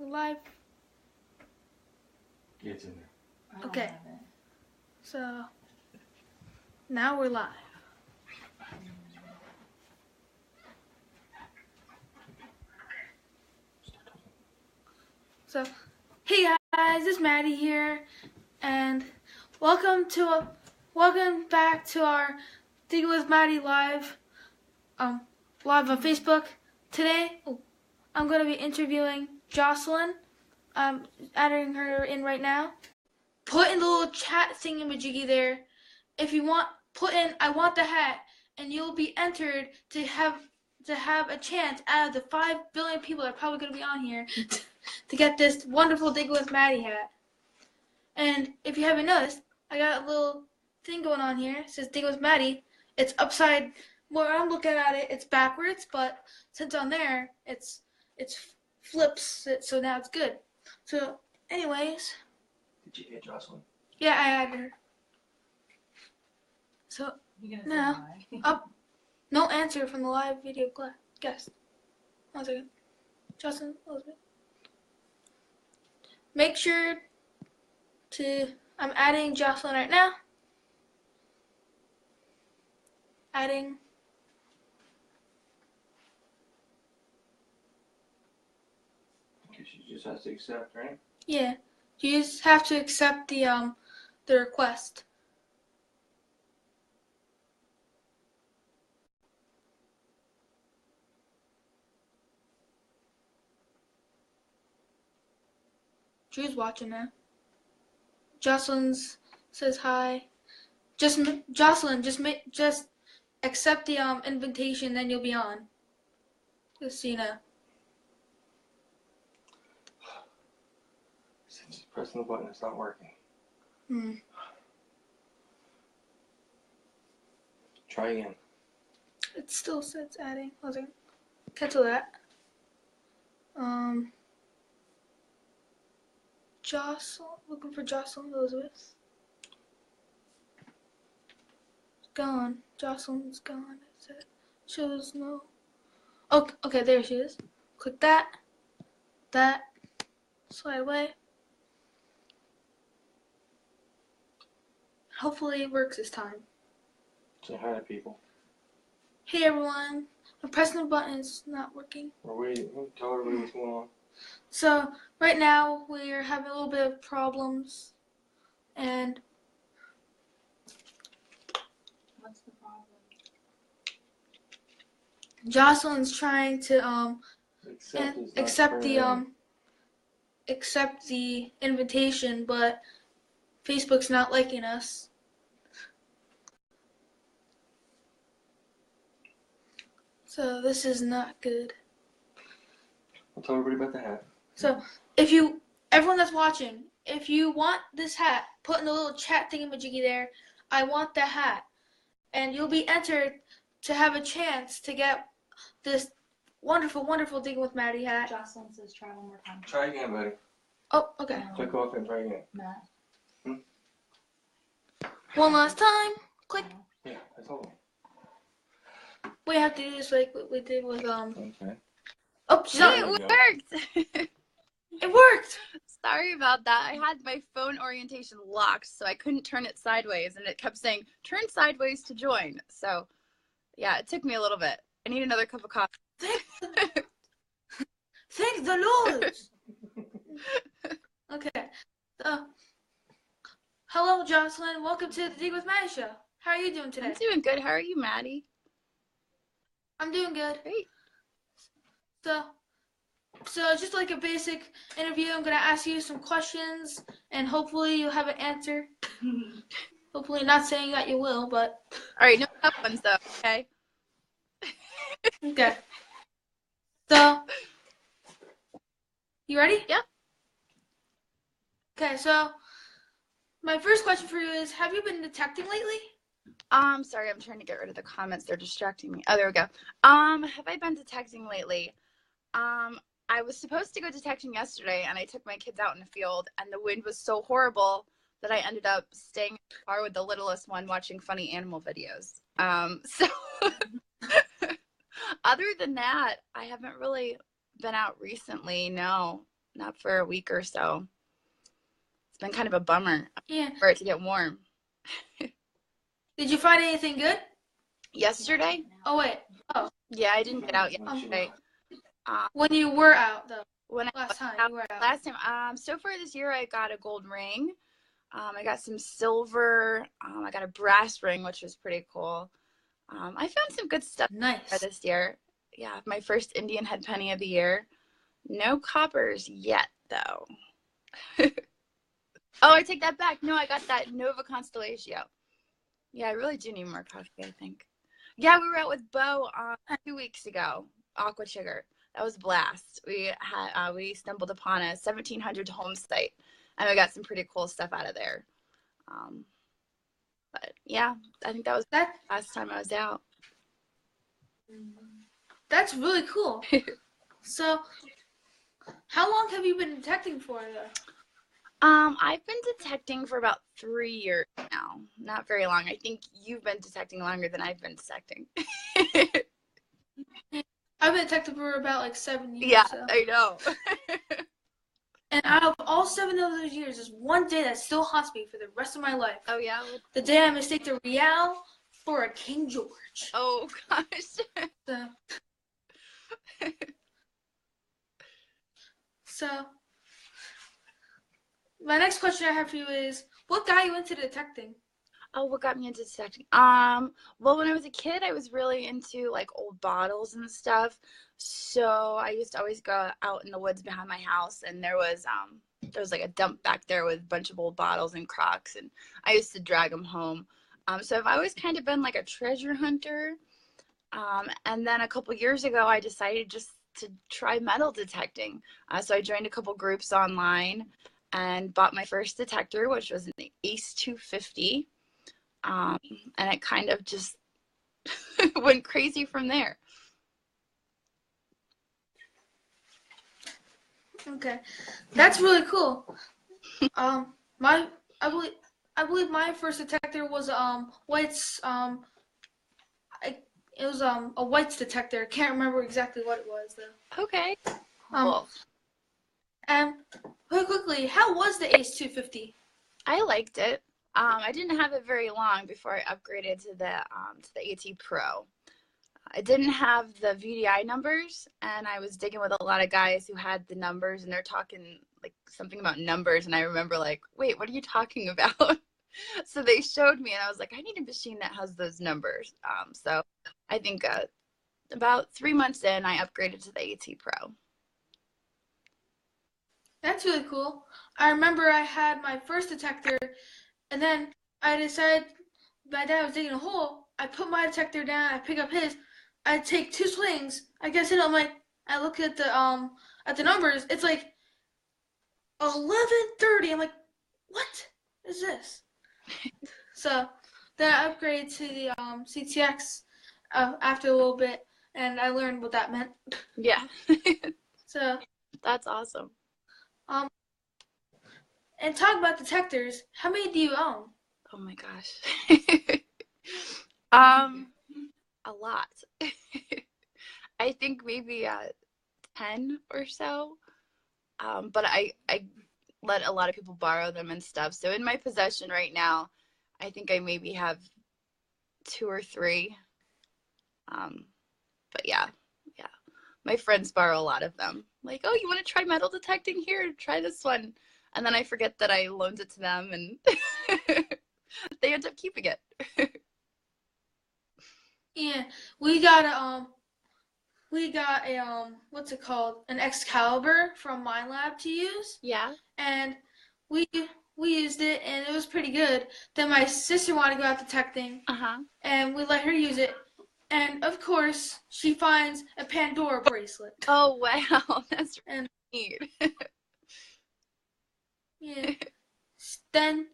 Live. It's in there. Okay. So now we're live. So, hey guys, it's Maddie here, and welcome back to our Digging with Maddie live on Facebook. Today, I'm going to be interviewing Jocelyn. I'm adding her in right now. Put in the little chat thingamajiggy there. If you want, put in "I want the hat," and you'll be entered to have a chance out of the 5 billion people that are probably going to be on here to get this wonderful Digging with Maddie hat. And if you haven't noticed, I got a little thing going on here. It says Digging with Maddie. It's upside. Where I'm looking at it, it's backwards, but since on there, it's flips it, so now it's good. So, anyways. Did you hit Jocelyn? Yeah, I added her. So now, no answer from the live video guest. 1 second. Jocelyn, Elizabeth. Make sure to, I'm adding Jocelyn right now. Adding. Okay, she just has to accept, right? Yeah, you just have to accept the request. Drew's watching now. Jocelyn's says hi. Jocelyn, just accept the invitation, then you'll be on. Just so you know. Since she's pressing the button, it's not working. Try again. It still says adding. Hold on. Cancel that. Jocelyn, looking for Jocelyn Elizabeth. Gone. Jocelyn's gone. It shows no. Okay, there she is. Click that. Slide away. Hopefully it works this time. Say hi to people. Hey everyone. I'm pressing the button. It's not working. We're waiting. Tell everybody what's going on. So right now we're having a little bit of problems, and what's the problem? Jocelyn's trying to accept the invitation, but Facebook's not liking us. So this is not good. I'll tell everybody about the hat. So everyone that's watching, if you want this hat, put in the little chat thingamajiggy there, "I want the hat," and you'll be entered to have a chance to get this wonderful, wonderful Digging with Maddie hat. Jocelyn says try one more time. Try again, buddy. Oh, okay. Click off and try again. Matt. One last time. Click. Yeah, I told him. We have to do this like we did with Okay. Oh, she's Hey, on. it worked! It worked! Sorry about that. I had my phone orientation locked, so I couldn't turn it sideways, and it kept saying, turn sideways to join. So, yeah, it took me a little bit. I need another cup of coffee. Thank the Lord! Okay. So, hello, Jocelyn. Welcome to the Dig with Maddie show. How are you doing today? I'm doing good. How are you, Maddie? I'm doing good. Great. So just like a basic interview, I'm going to ask you some questions, and hopefully you'll have an answer. Hopefully not saying that you will, but... All right, no tough ones, though, okay? Okay. So, you ready? Yeah. Okay, so my first question for you is, have you been detecting lately? Sorry, I'm trying to get rid of the comments. They're distracting me. Oh, there we go. Have I been detecting lately? I was supposed to go detecting yesterday, and I took my kids out in the field, and the wind was so horrible that I ended up staying in the car with the littlest one watching funny animal videos. So other than that, I haven't really been out recently, no. not for a week or so. It's been kind of a bummer Yeah. for it to get warm. Did you find anything good? Yesterday? Oh wait. Oh, Yeah, I didn't get out yesterday. when you were out though. When I Last time you were out. last time, so far this year I got a gold ring. I got some silver. I got a brass ring, which was pretty cool. I found some good stuff Nice. this year. Yeah, my first Indian head penny of the year. No coppers yet, though. Oh, I take that back. No, I got that Nova Constellatio. Yeah, I really do need more coffee, I think. Yeah, we were out with Bo 2 weeks ago. Aqua Sugar. That was a blast. We stumbled upon a 1700 home site, and we got some pretty cool stuff out of there. But yeah, I think that was the last time I was out. That's really cool. So, how long have you been detecting for though? I've been detecting for about 3 years now. Not very long. I think you've been detecting longer than I've been detecting. I've been detecting for about like 7 years. Yeah, so. I know. And out of all 7 of those years, there's one day that still haunts me for the rest of my life. Oh yeah. The day I mistake the Real for a King George. Oh gosh. So, my next question I have for you is, what got you into detecting? Oh, what got me into detecting? Well, when I was a kid, I was really into like old bottles and stuff. So I used to always go out in the woods behind my house, and there was like a dump back there with a bunch of old bottles and crocks, and I used to drag them home. So I've always kind of been like a treasure hunter. And then a couple years ago, I decided just to try metal detecting. So I joined a couple groups online and bought my first detector, which was an Ace 250. And it kind of just went crazy from there. Okay, that's really cool. I believe my first detector was White's it was a White's detector. I can't remember exactly what it was though. Okay. Cool. And really quickly, how was the Ace 250? I liked it. I didn't have it very long before I upgraded to the AT Pro. I didn't have the VDI numbers, and I was digging with a lot of guys who had the numbers, and they're talking like something about numbers, and I remember like, wait, what are you talking about? So they showed me, and I was like, I need a machine that has those numbers. So I think about 3 months in, I upgraded to the AT Pro. That's really cool. I remember I had my first detector, and then I decided my dad was digging a hole. I put my detector down. I pick up his. I take 2 swings. I guess I'm like, I look at the numbers. It's like 11:30. I'm like, what is this? So then I upgraded to the CTX after a little bit, and I learned what that meant. Yeah. So that's awesome. And talk about detectors. How many do you own? Oh my gosh. A lot. I think maybe 10 or so. But I let a lot of people borrow them and stuff. So in my possession right now, I think I maybe have 2 or 3. But yeah. My friends borrow a lot of them. Like, oh, you want to try metal detecting? Here, try this one. And then I forget that I loaned it to them, and they end up keeping it. Yeah, we got a what's it called? An Excalibur from Minelab to use. Yeah. And we used it, and it was pretty good. Then my sister wanted to go out detecting. And we let her use it. And of course, she finds a Pandora bracelet. Oh wow, that's really neat. Yeah. Then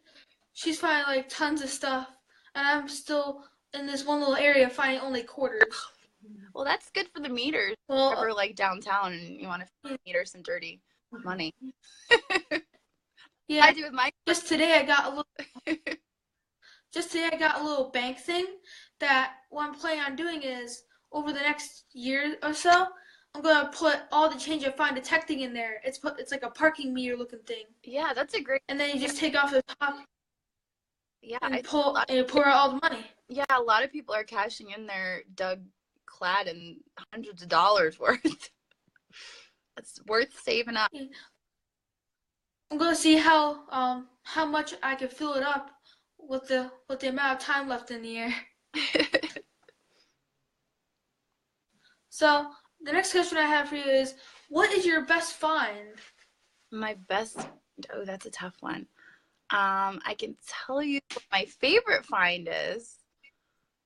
she's finding like tons of stuff, and I'm still in this one little area finding only quarters. Well, that's good for the meters. Well, if we're like downtown and you want to feed meters some dirty money. Yeah. I do with my. Just today I got a little bank thing that what I'm planning on doing is over the next year or so, I'm gonna put all the change I find detecting in there. It's like a parking meter looking thing. Yeah, that's a great. And then you just take off the top Yeah, and pour out all the money. Yeah, a lot of people are cashing in their Doug clad in hundreds of dollars worth. It's worth saving up. I'm gonna see how much I can fill it up with the amount of time left in the air. So the next question I have for you is, what is your best find? My best. Oh, that's a tough one. I can tell you what my favorite find is.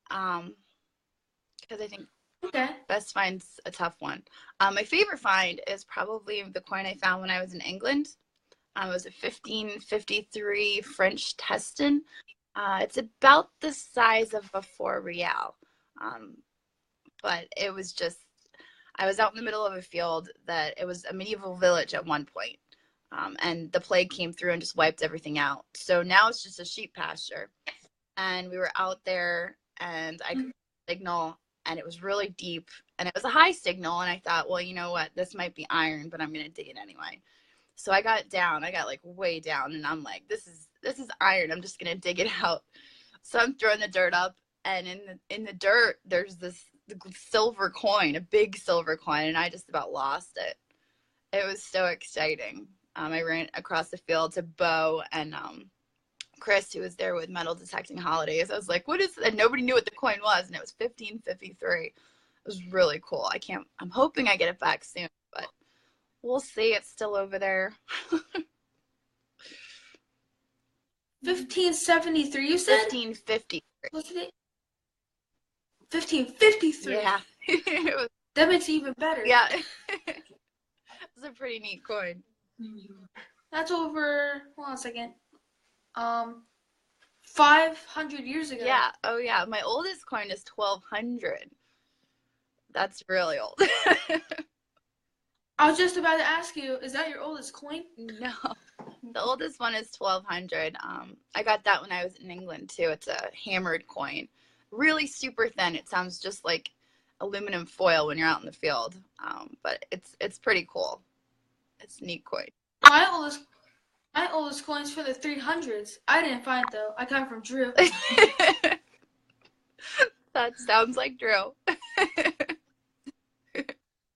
Because I think best find's a tough one. My favorite find is probably the coin I found when I was in England. It was a 1553 French Teston. It's about the size of a 4 real. But it was just, I was out in the middle of a field that it was a medieval village at one point. And the plague came through and just wiped everything out. So now it's just a sheep pasture. And we were out there and I could signal and it was really deep and it was a high signal. And I thought, well, you know what? This might be iron, but I'm going to dig it anyway. So I got down. I got like way down and I'm like, this is iron. I'm just going to dig it out. So I'm throwing the dirt up and in the dirt, there's this silver coin, a big silver coin. And I just about lost it. It was so exciting. I ran across the field to Bo and Chris, who was there with Metal Detecting Holidays. I was like, what is it? And nobody knew what the coin was. And it was 1553. It was really cool. I'm hoping I get it back soon, but we'll see. It's still over there. 1573, you said? 1553. What's it? 1553. Yeah. That makes it even better. Yeah. It's a pretty neat coin. That's over, hold on a second, 500 years ago. Yeah. Oh, yeah. My oldest coin is 1200. That's really old. I was just about to ask you, is that your oldest coin? No. The oldest one is 1200. I got that when I was in England, too. It's a hammered coin. Really super thin. It sounds just like aluminum foil when you're out in the field. But it's pretty cool. It's a neat coin. My oldest coin's for the 300s. I didn't find it though. I got it from Drew. That sounds like Drew.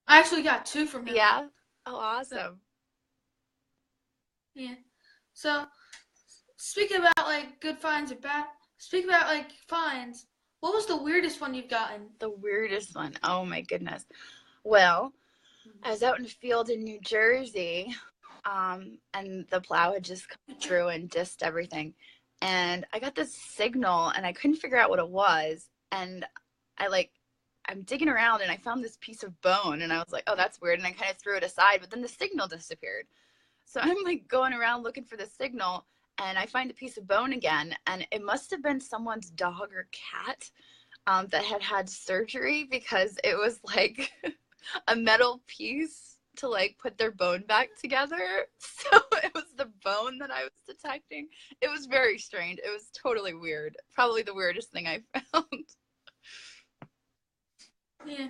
I actually got 2 from him. Yeah. Oh, awesome. Yeah. So, speaking about like good finds and bad, speaking about like finds, what was the weirdest one you've gotten? The weirdest one. Oh my goodness. Well, I was out in the field in New Jersey, and the plow had just come through and dissed everything. And I got this signal, and I couldn't figure out what it was. And I'm digging around, and I found this piece of bone, and I was like, oh, that's weird. And I kind of threw it aside, but then the signal disappeared. So I'm like going around looking for the signal, and I find the piece of bone again, and it must have been someone's dog or cat that had surgery, because it was like a metal piece to like put their bone back together. So it was the bone that I was detecting. It was very strange. It was totally weird. Probably the weirdest thing I found. Yeah.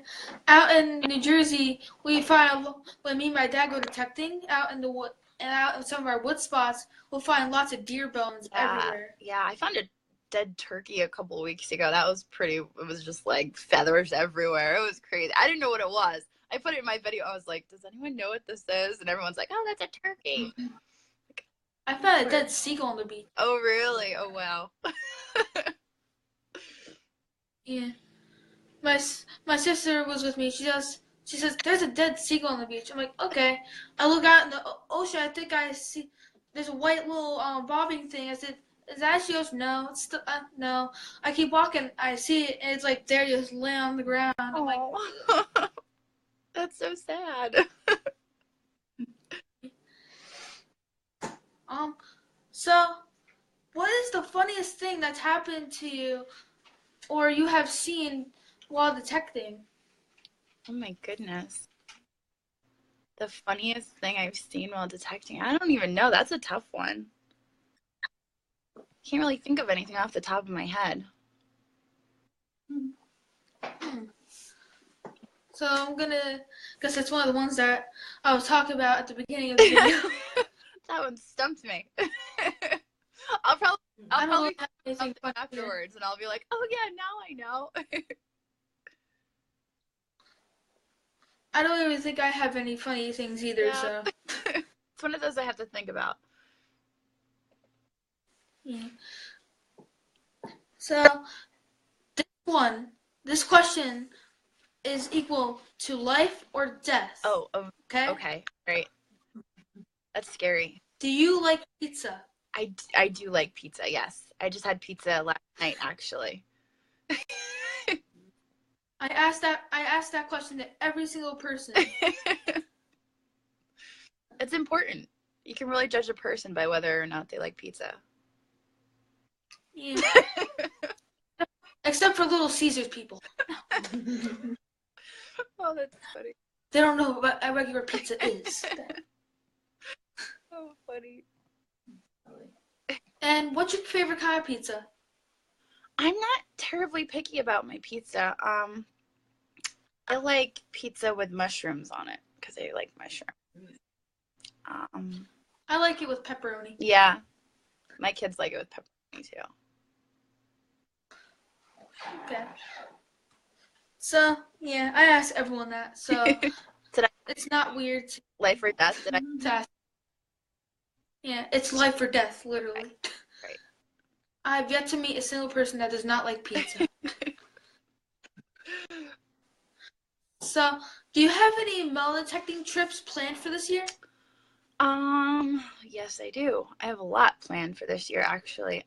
Out in New Jersey, we find, when me and my dad go detecting out in the wood and out in some of our wood spots, we'll find lots of deer bones everywhere. Yeah, I found a dead turkey a couple of weeks ago. That was pretty, it was just like feathers everywhere. It was crazy. I didn't know what it was. I put it in my video. I was like, does anyone know what this is? And everyone's like, oh, that's a turkey. I found a dead seagull on the beach. Oh, really? Oh, wow. Yeah. My sister was with me. She says, there's a dead seagull on the beach. I'm like, okay. I look out in the ocean. I think I see there's a white little bobbing thing. I said, is that? She goes, no. It's still, no. I keep walking. I see it, and it's like there, just laying on the ground. I'm like, that's so sad. So, what is the funniest thing that's happened to you, or you have seen while detecting? Oh my goodness. The funniest thing I've seen while detecting? I don't even know. That's a tough one. Can't really think of anything off the top of my head. So I'm gonna guess it's one of the ones that I was talking about at the beginning of the video. That one stumped me. I'll probably I don't really come have anything up funny here. afterwards, and I'll be like, oh yeah, now I know. I don't even think I have any funny things either. Yeah. So It's one of those I have to think about. yeah. So this question is equal to life or death. Oh, okay. Okay, great. That's scary. Do you like pizza? I do like pizza, yes. I just had pizza last night, actually. I asked that question to every single person. It's important. You can really judge a person by whether or not they like pizza. Yeah. Except for Little Caesars people. Oh, that's funny. They don't know what a regular pizza is. Oh, funny. And what's your favorite kind of pizza? I'm not terribly picky about my pizza. I like pizza with mushrooms on it because I like mushrooms. I like it with pepperoni. Yeah, my kids like it with pepperoni too. Okay. So yeah, I asked everyone that. So it's not weird. Life or death? Did I? To ask. Yeah, it's life or death, literally. Right. I've yet to meet a single person that does not like pizza. So, do you have any metal detecting trips planned for this year? Yes, I do. I have a lot planned for this year, actually.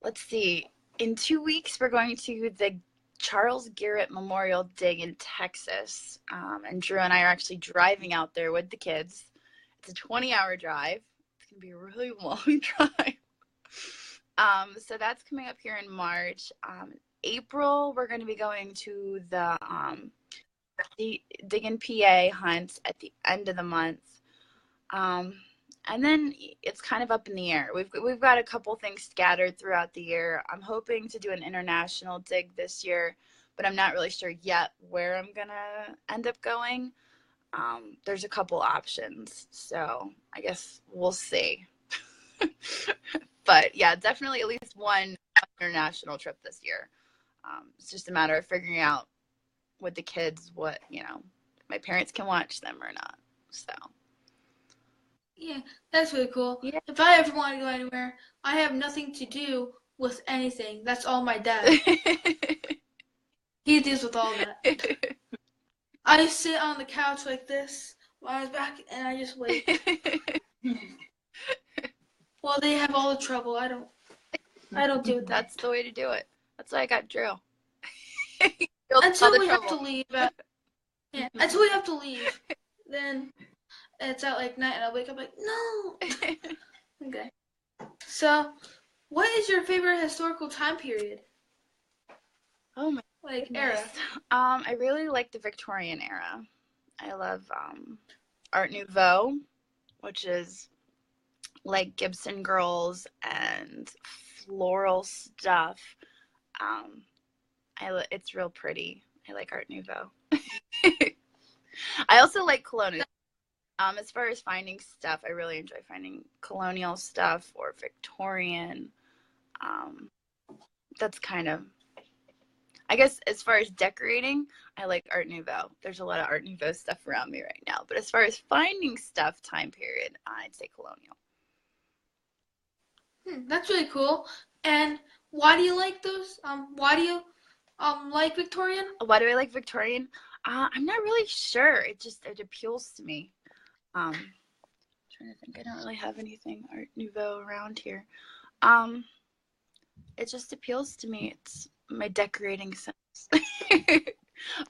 Let's see. In 2 weeks, we're going to the Charles Garrett Memorial Dig in Texas. And Drew and I are actually driving out there with the kids. It's a 20-hour drive. It's going to be a really long drive. So that's coming up here in March. April, we're going to be going to the Dig in PA hunt at the end of the month. And then it's kind of up in the air. We've got a couple things scattered throughout the year. I'm hoping to do an international dig this year, but I'm not really sure yet where I'm gonna end up going. There's a couple options, so I guess we'll see. But yeah, definitely at least one international trip this year. It's just a matter of figuring out with the kids what, if my parents can watch them or not. So. Yeah, that's really cool. Yeah. If I ever want to go anywhere, I have nothing to do with anything. That's all my dad. He deals with all that. I sit on the couch like this while I was back, and I just wait. Well, they have all the trouble. I don't do that. That's the way to do it. That's why I got Drew. Until we have to leave. Yeah, until we have to leave. Then it's at like night, and I'll wake up like, no. Okay. So, what is your favorite historical time period? Oh my. Like era. I really like the Victorian era. I love Art Nouveau, which is like Gibson girls and floral stuff. It's real pretty. I like Art Nouveau. I also like colonial. As far as finding stuff, I really enjoy finding colonial stuff or Victorian. That's kind of, I guess, as far as decorating, I like Art Nouveau. There's a lot of Art Nouveau stuff around me right now. But as far as finding stuff, time period, I'd say colonial. That's really cool. And why do you like those? Why do you like Victorian? Why do I like Victorian? I'm not really sure. It appeals to me. I'm trying to think. I don't really have anything Art Nouveau around here. It just appeals to me. It's my decorating sense.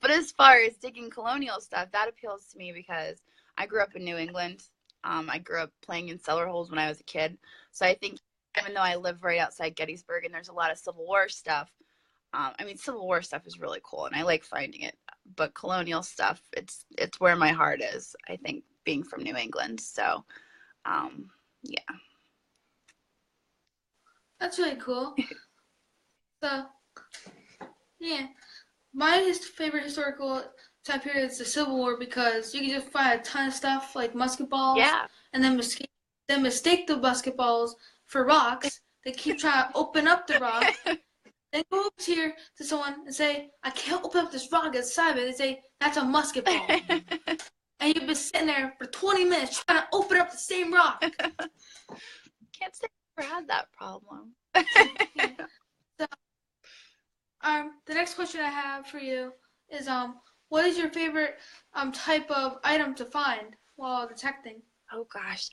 But as far as digging colonial stuff, that appeals to me because I grew up in New England. I grew up playing in cellar holes when I was a kid. So I think even though I live right outside Gettysburg and there's a lot of Civil War stuff, Civil War stuff is really cool and I like finding it. But colonial stuff, it's where my heart is, I think, being from New England. So, yeah. That's really cool. So, yeah. my favorite historical time period is the Civil War because you can just find a ton of stuff like musket balls, Yeah. and then mistake the musket balls for rocks. They keep trying to open up the rock. Then go over here to someone and say, "I can't open up this rock inside of it." They say, "That's a musket ball," and you've been sitting there for 20 minutes trying to open up the same rock. Can't say I never had that problem. Yeah. So, the next question I have for you is, what is your favorite type of item to find while detecting? Oh gosh.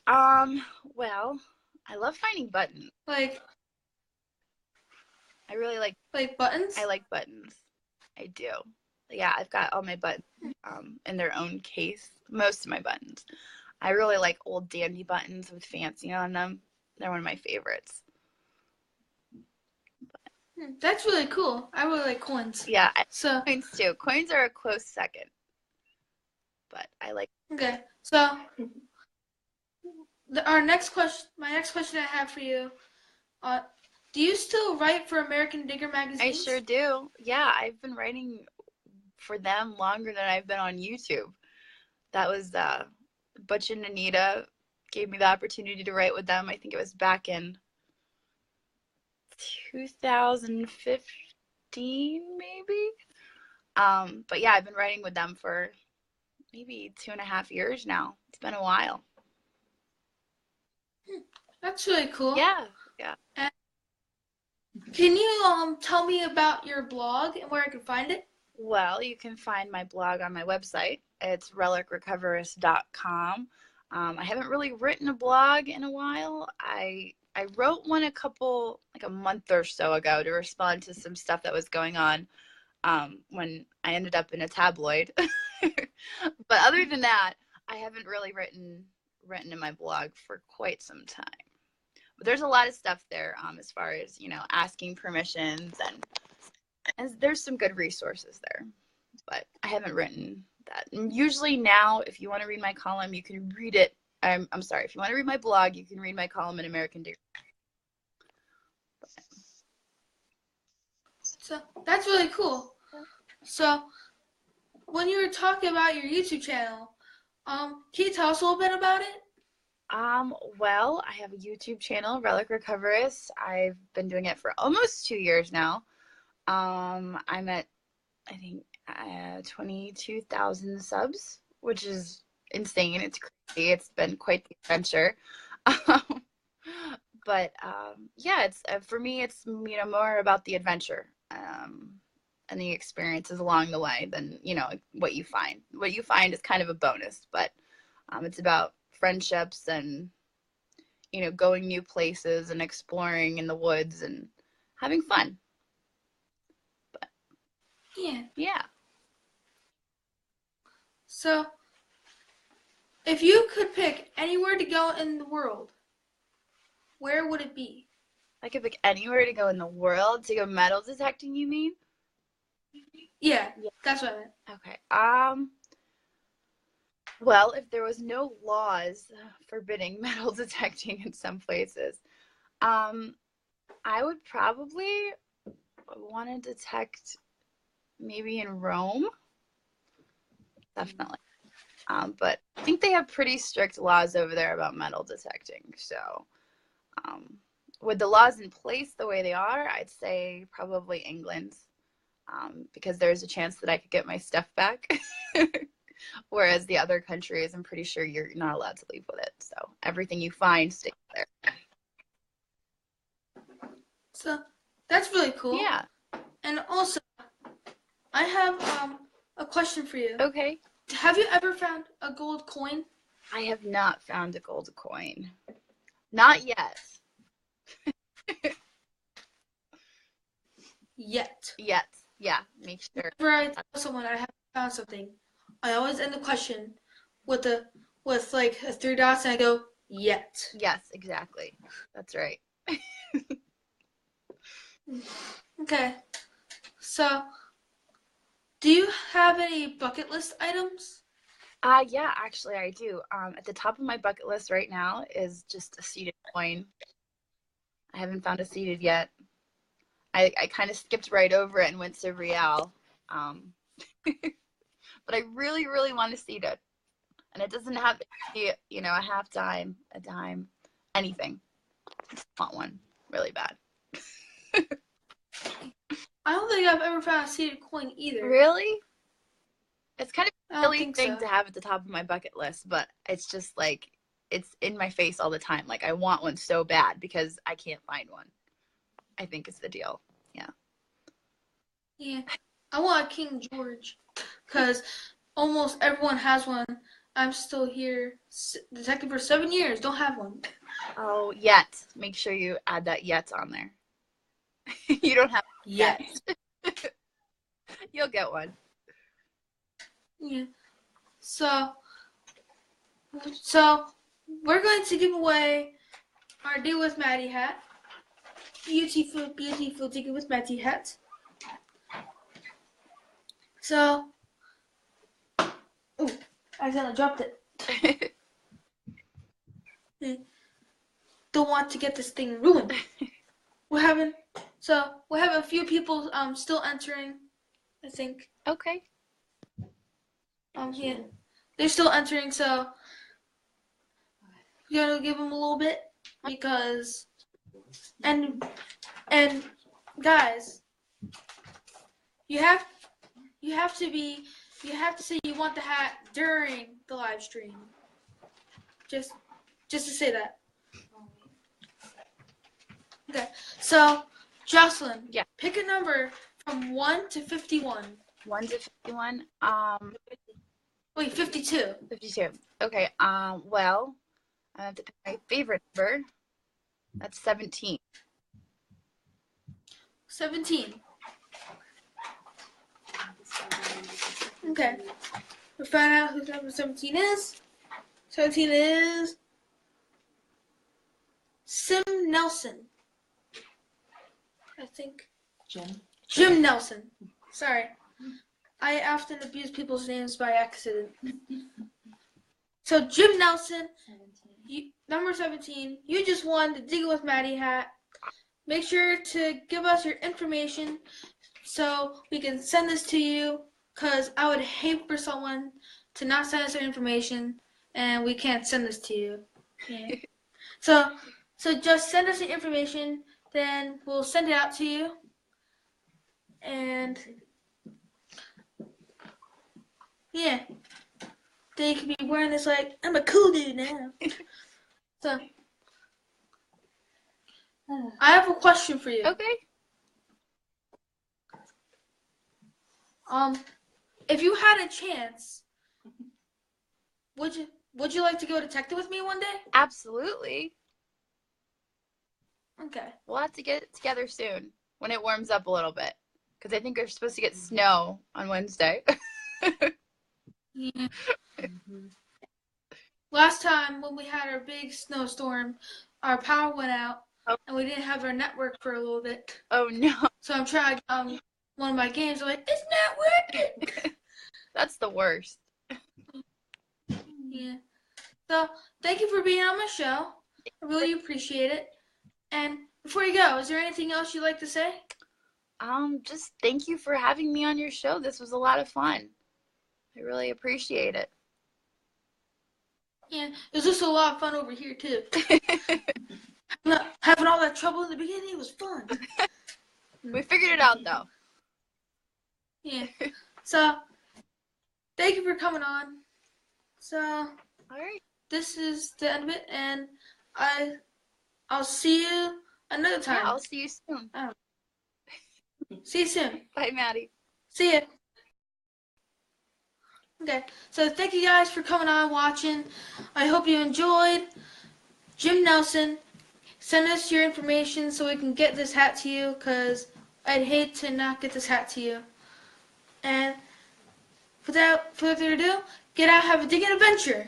Well, I love finding buttons. Like I really like buttons? I like buttons. I do. Yeah, I've got all my buttons in their own case. Most of my buttons. I really like old dandy buttons with fancy on them. They're one of my favorites. That's really cool. I really like coins. Yeah, So coins too. Coins are a close second. But I like. Okay. So my next question I have for you, do you still write for American Digger magazine? I sure do. Yeah, I've been writing for them longer than I've been on YouTube. That was Butch and Anita gave me the opportunity to write with them. I think it was back in 2015, maybe. But yeah, I've been writing with them for maybe 2.5 years now. It's been a while. That's really cool. Yeah. And can you tell me about your blog and where I can find it? Well, you can find my blog on my website. It's relicrecoverist.com. I haven't really written a blog in a while. I wrote one like a month or so ago to respond to some stuff that was going on when I ended up in a tabloid. But other than that, I haven't really written in my blog for quite some time. But there's a lot of stuff there as far as, asking permissions, and there's some good resources there. But I haven't written that. And usually now, if you want to read my column, you can read it. I'm sorry, if you want to read my blog, you can read my column in American Digger. So that's really cool. So when you were talking about your YouTube channel, can you tell us a little bit about it? Well, I have a YouTube channel, Relic Recoverist. I've been doing it for almost 2 years now. I'm at, I think, 22,000 subs, which is insane. It's crazy. It's been quite the adventure. But yeah, it's for me, it's more about the adventure and the experiences along the way than what you find. What you find is kind of a bonus, but it's about friendships and going new places and exploring in the woods and having fun. But yeah. So if you could pick anywhere to go in the world, where would it be? I could pick anywhere to go in the world to go metal detecting, you mean? Yeah, that's what I meant. Okay. Well, if there was no laws forbidding metal detecting in some places, I would probably want to detect maybe in Rome. Definitely. But I think they have pretty strict laws over there about metal detecting. So with the laws in place the way they are, I'd say probably England, because there's a chance that I could get my stuff back. Whereas the other countries, I'm pretty sure you're not allowed to leave with it. So everything you find stays there. So that's really cool. Yeah. And also, I have a question for you. Okay. Have you ever found a gold coin? I have not found a gold coin. Not yet. Yet. Yeah, make sure. Whenever I tell someone I haven't found something, I always end the question with like a 3 dots, and I go, yet. Yes, exactly. That's right. Okay. So, do you have any bucket list items? Yeah, actually I do. At the top of my bucket list right now is just a seeded coin. I haven't found a seeded yet. I kind of skipped right over it and went to Real. But I really, really want to see it. And it doesn't have to be, a halftime, a dime, anything. I just want one really bad. I don't think I've ever found a seated coin either. Really? It's kind of I a don't silly think thing so. to have at the top of my bucket list, but it's just like, it's in my face all the time. Like, I want one so bad because I can't find one. I think it's the deal. Yeah. I want a King George because almost everyone has one. I'm still here, detective for 7 years. Don't have one. Oh, yet. Make sure you add that yet on there. You don't have Yet. You'll get one. Yeah. So we're going to give away our Deal with Maddie hat. Beautiful, beautiful Deal with Maddie hat. So, I accidentally dropped it. Don't want to get this thing ruined. We're having a few people still entering, I think. Okay. Yeah. They're still entering, so we're gonna give them a little bit because and guys, you have to say you want the hat during the live stream. Just to say that. Okay. So, Jocelyn, Yeah. pick a number from 1 to 51. 1 to 51. Wait, 52. 52. Okay. Well, I have to pick my favorite number. That's 17. 17. Okay. We'll find out who number 17 is. 17 is Sim Nelson. I think. Jim Nelson. Sorry. I often abuse people's names by accident. So, Jim Nelson, number 17, you just won the Deal with Maddie hat. Make sure to give us your information so we can send this to you, because I would hate for someone to not send us their information and we can't send this to you. Yeah. So just send us the information, then we'll send it out to you. And yeah, they could be wearing this like, I'm a cool dude now. So I have a question for you. Okay. If you had a chance, would you like to go detective with me one day? Absolutely. Okay. We'll have to get it together soon when it warms up a little bit, because I think we're supposed to get snow on Wednesday. Yeah. Last time when we had our big snowstorm, our power went out and we didn't have our network for a little bit. Oh no. So I'm trying one of my games. I'm like, it's not working. That's the worst. Yeah. So thank you for being on my show. I really appreciate it. And before you go, is there anything else you'd like to say? Just thank you for having me on your show. This was a lot of fun. I really appreciate it. Yeah, it was just a lot of fun over here too. Having all that trouble in the beginning, it was fun. We figured it out though. Yeah. So thank you for coming on. So All right. this is the end of it, and I'll see you another time. Yeah, I'll see you soon. See you soon. Bye, Maddie. See ya. Okay, so thank you guys for coming on, watching. I hope you enjoyed. Jim Nelson, send us your information so we can get this hat to you, because I'd hate to not get this hat to you. And without further ado, get out, have a digging adventure.